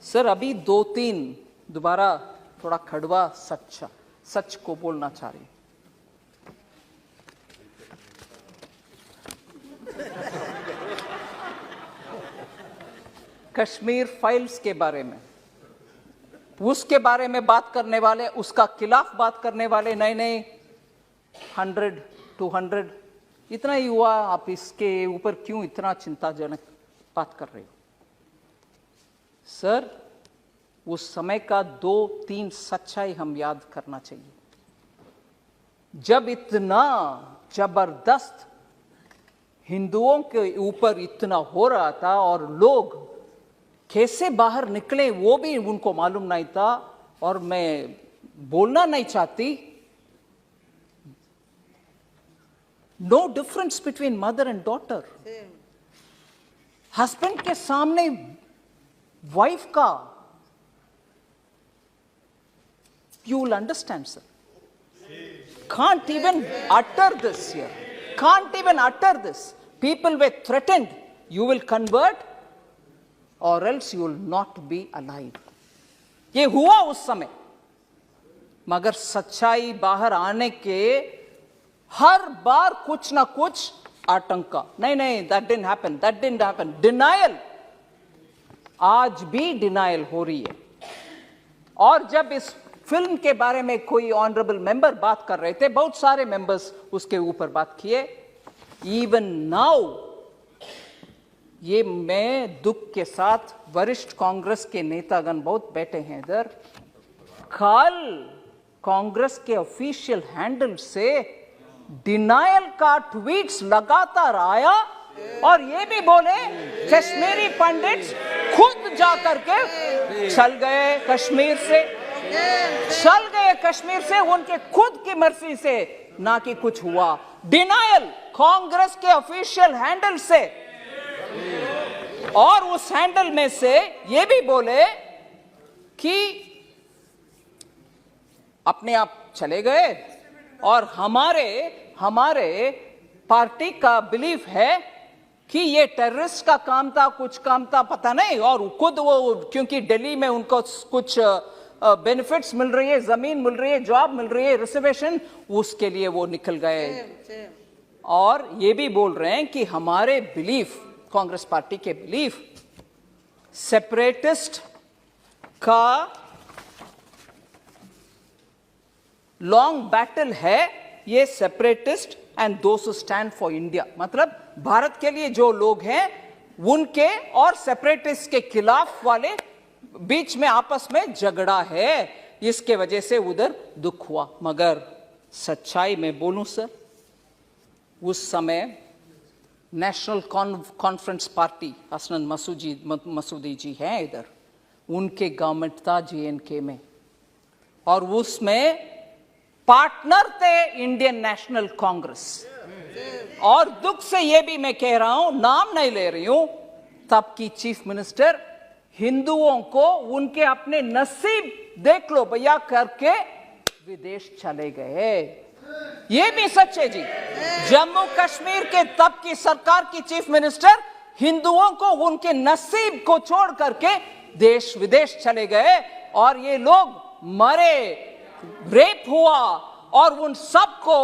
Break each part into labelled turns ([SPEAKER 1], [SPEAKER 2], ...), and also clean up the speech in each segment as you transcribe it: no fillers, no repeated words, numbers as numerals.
[SPEAKER 1] Sir अभी 2-3 दोबारा थोड़ा कड़वा सच को बोलना चाह रही। कश्मीर फाइल्स के बारे में, उसके बारे में बात करने वाले, उसका खिलाफ बात करने वाले नए 100-200 इतना ही हुआ, आप इसके ऊपर क्यों इतना चिंताजनक बात कर रहे हो? सर उस समय का 2-3 सच्चाई हम याद करना चाहिए। जब इतना जबरदस्त हिंदुओं के ऊपर इतना हो रहा था और लोग कैसे बाहर निकले वो भी उनको मालूम नहीं था, और मैं बोलना नहीं चाहती, no difference between mother and daughter. Husband के सामने वाइफ का, you will understand, sir. Can't even utter this here. Can't even utter this. People were threatened. You will convert or else you will not be alive. ये हुआ उस समय, मगर सच्चाई बाहर आने के हर बार कुछ ना कुछ आतंका, नहीं, that didn't happen. Denial, आज भी डिनायल हो रही है। और जब इस फिल्म के बारे में कोई ऑनरेबल मेंबर बात कर रहे थे, बहुत सारे मेंबर्स उसके ऊपर बात किए, इवन नाउ, ये मैं दुख के साथ, वरिष्ठ कांग्रेस के नेतागण बहुत बैठे हैं इधर, कल कांग्रेस के ऑफिशियल हैंडल से डिनायल का ट्वीट्स लगातार आया, और ये भी बोले कश्मीरी पंडित्स खुद जाकर के चल गए कश्मीर से, उनके खुद की मर्जी से, ना कि कुछ हुआ। डिनायल कांग्रेस के ऑफिशियल हैंडल से, और उस हैंडल में से ये भी बोले कि अपने आप चले गए, और हमारे पार्टी का बिलीफ है कि ये टेररिस्ट का काम था, कुछ काम था, पता नहीं, और खुद वो, क्योंकि दिल्ली में उनको कुछ बेनिफिट्स मिल रही है, जमीन मिल रही है, जॉब मिल रही है, रिजर्वेशन, उसके लिए वो निकल गए। और ये भी बोल रहे हैं कि हमारे बिलीफ, कांग्रेस पार्टी के बिलीफ, सेपरेटिस्ट का लॉन्ग बैटल है, ये separatist and those who stand for India, मतलब भारत के लिए जो लोग हैं उनके और सेपरेटिस्ट के खिलाफ वाले बीच में आपस में झगड़ा है, इसके वजह से उधर दुख हुआ। मगर सच्चाई में बोलूं सर, उस समय national conference party, Hasnain Masoodi जी हैं इधर, उनके गवर्नमेंट था JNK में, और उसमें पार्टनर थे इंडियन नेशनल कांग्रेस। और दुख से ये भी मैं कह रहा हूं, नाम नहीं ले रही हूं, तब की चीफ मिनिस्टर हिंदुओं को उनके अपने नसीब देख लो भैया करके विदेश चले गए। ये भी सच है जी। जम्मू कश्मीर के तब की सरकार की चीफ मिनिस्टर हिंदुओं को उनके नसीब को छोड़ करके देश विदेश चले गए, और ये लोग मरे, रेप हुआ, और उन सबको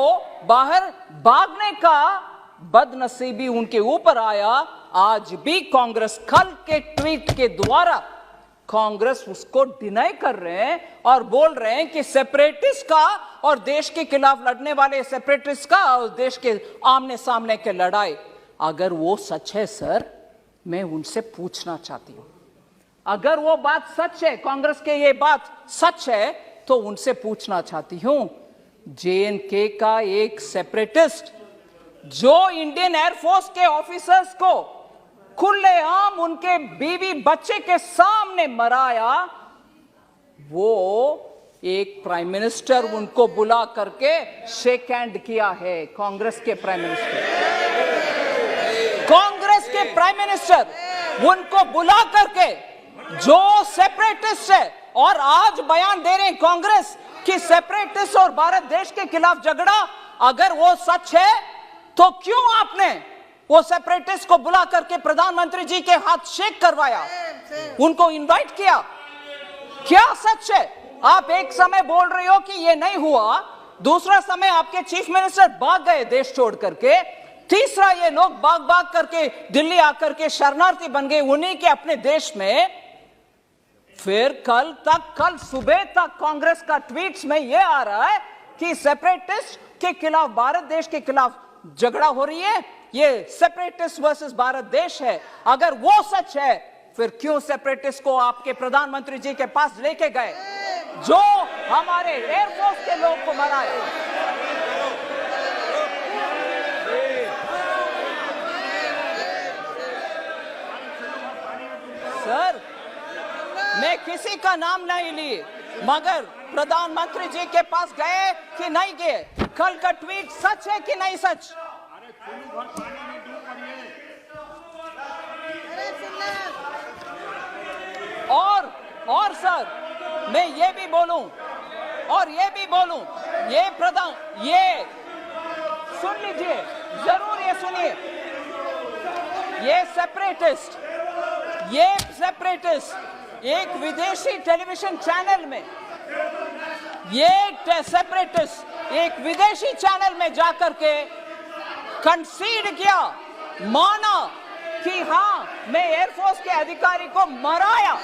[SPEAKER 1] बाहर भागने का बदनसीबी उनके ऊपर आया। आज भी कांग्रेस कल के ट्वीट के द्वारा कांग्रेस उसको डिनाई कर रहे हैं और बोल रहे हैं कि सेपरेटिस्ट का और देश के खिलाफ लड़ने वाले सेपरेटिस्ट का और देश के आमने सामने के लड़ाई, अगर वो सच है सर, मैं उनसे पूछना चाहती हूं, अगर वो बात सच है, कांग्रेस के ये बात सच है, तो उनसे पूछना चाहती हूं, JNK का एक सेपरेटिस्ट जो इंडियन एयरफोर्स के ऑफिसर्स को खुलेआम उनके बीवी बच्चे के सामने मराया, वो एक प्राइम मिनिस्टर उनको बुला करके शेक हैंड किया है। कांग्रेस के प्राइम मिनिस्टर उनको बुला करके, जो सेपरेटिस्ट है, और आज बयान दे रहे हैं कांग्रेस कि सेपरेटिस्ट और भारत देश के खिलाफ झगड़ा, अगर वो सच है तो क्यों आपने वो सेपरेटिस्ट को बुला करके प्रधानमंत्री जी के हाथ शेक करवाया? उनको इनवाइट किया? क्या सच है? आप एक समय बोल रहे हो कि ये नहीं हुआ, दूसरा समय आपके चीफ मिनिस्टर भाग गए देश छोड़ करके, तीसरा ये लोग भाग करके दिल्ली आकर के शरणार्थी बन गए उन्हीं के अपने देश में। फिर कल सुबह तक कांग्रेस का ट्वीट्स में ये आ रहा है कि सेपरेटिस्ट के खिलाफ, भारत देश के खिलाफ झगड़ा हो रही है, ये सेपरेटिस्ट वर्सेस भारत देश है। अगर वो सच है, फिर क्यों सेपरेटिस्ट को आपके प्रधानमंत्री जी के पास लेके गए जो हमारे एयरफोर्स के लोग को मराए? सर, मैं किसी का नाम नहीं ली, मगर प्रधानमंत्री जी के पास गए कि नहीं गए? कल का ट्वीट सच है कि नहीं सच? और सर, मैं ये भी बोलूं, ये सुन लीजिए, जरूर ये सुनिए, ये सेपरेटिस्ट एक विदेशी टेलीविजन चैनल में, एक विदेशी चैनल में जाकर के कंसीड किया, माना कि हाँ, मैं एयरफोर्स के अधिकारी को मराया।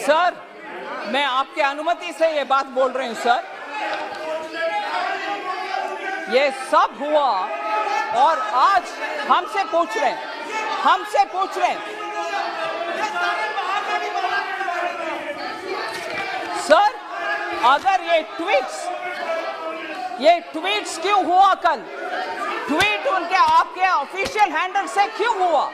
[SPEAKER 1] सर, मैं आपके अनुमति से ये बात बोल रही हूं सर। ये सब हुआ और आज हमसे पूछ रहे हैं सर, अगर ये ट्वीट्स क्यों हुआ? कल ट्वीट उनके आपके ऑफिशियल हैंडल से क्यों हुआ?